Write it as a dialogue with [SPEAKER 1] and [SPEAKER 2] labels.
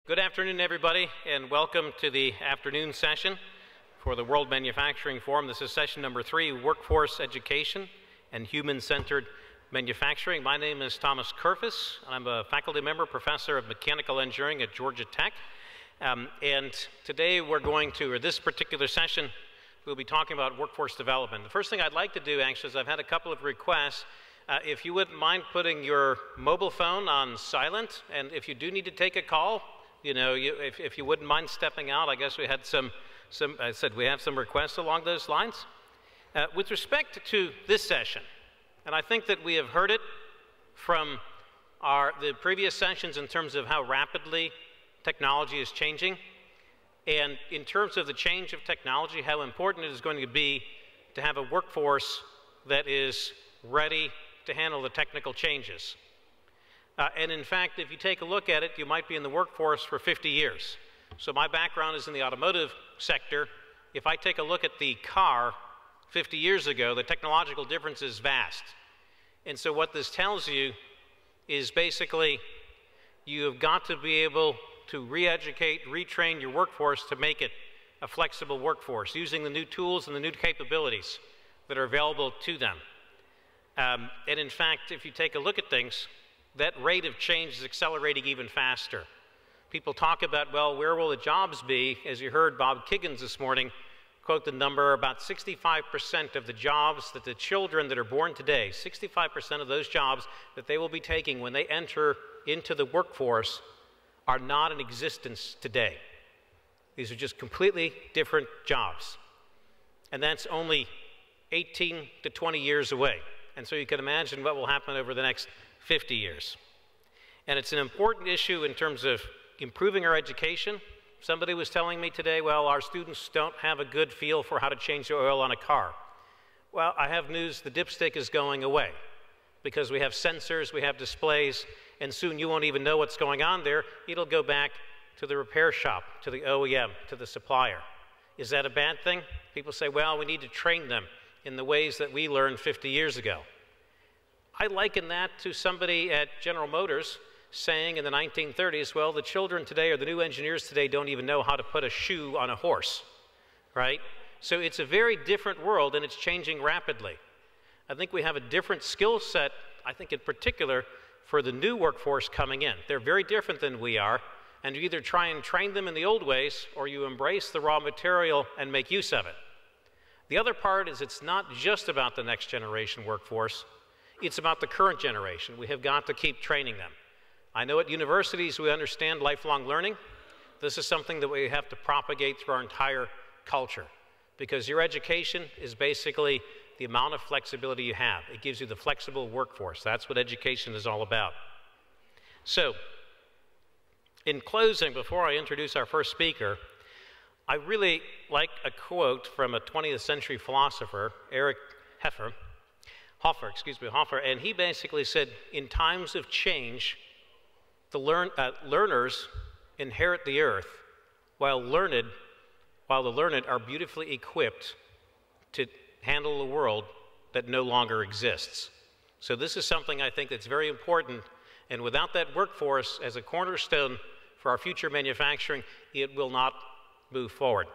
[SPEAKER 1] Good afternoon, everybody, and welcome to the afternoon session for the World Manufacturing Forum. This is session number 3, Workforce Education and Human-Centered Manufacturing. My name is Thomas Kurfess. I'm a faculty member, professor of mechanical engineering at Georgia Tech. And today we're going to, or this particular session, we'll be talking about workforce development. The first thing I'd like to do, actually, is I've had a couple of requests. If you wouldn't mind putting your mobile phone on silent, and if you do need to take a call, if you wouldn't mind stepping out. I guess we had we have some requests along those lines. With respect to this session, and I think that we have heard it from the previous sessions in terms of how rapidly technology is changing, and in terms of the change of technology, how important it is going to be to have a workforce that is ready to handle the technical changes. And in fact, if you take a look at it, you might be in the workforce for 50 years. So my background is in the automotive sector. If I take a look at the car 50 years ago, the technological difference is vast. And so what this tells you is basically you have got to be able to re-educate, retrain your workforce to make it a flexible workforce, using the new tools and the new capabilities that are available to them. And in fact, if you take a look at things, that rate of change is accelerating even faster. People talk about, well, where will the jobs be? As you heard Bob Kiggins this morning quote the number, about 65% of the jobs that the children that are born today, 65% of those jobs that they will be taking when they enter into the workforce are not in existence today. These are just completely different jobs. And that's only 18 to 20 years away. And so you can imagine what will happen over the next 50 years. And it's an important issue in terms of improving our education. Somebody was telling me today, well, our students don't have a good feel for how to change the oil on a car. Well, I have news, the dipstick is going away because we have sensors, we have displays, and soon you won't even know what's going on there. It'll go back to the repair shop, to the OEM, to the supplier. Is that a bad thing? People say, well, we need to train them in the ways that we learned 50 years ago. I liken that to somebody at General Motors saying in the 1930s, well, the children today or the new engineers today don't even know how to put a shoe on a horse, right? So it's a very different world, and it's changing rapidly. I think we have a different skill set, I think in particular, for the new workforce coming in. They're very different than we are, and you either try and train them in the old ways, or you embrace the raw material and make use of it. The other part is it's not just about the next generation workforce. It's about the current generation. We have got to keep training them. I know at universities we understand lifelong learning. This is something that we have to propagate through our entire culture, because your education is basically the amount of flexibility you have. It gives you the flexible workforce. That's what education is all about. So, in closing, before I introduce our first speaker, I really like a quote from a 20th century philosopher, Hoffer, and he basically said, in times of change, the learners inherit the earth, while the learned are beautifully equipped to handle a world that no longer exists. So this is something I think that's very important, and without that workforce as a cornerstone for our future manufacturing, it will not move forward.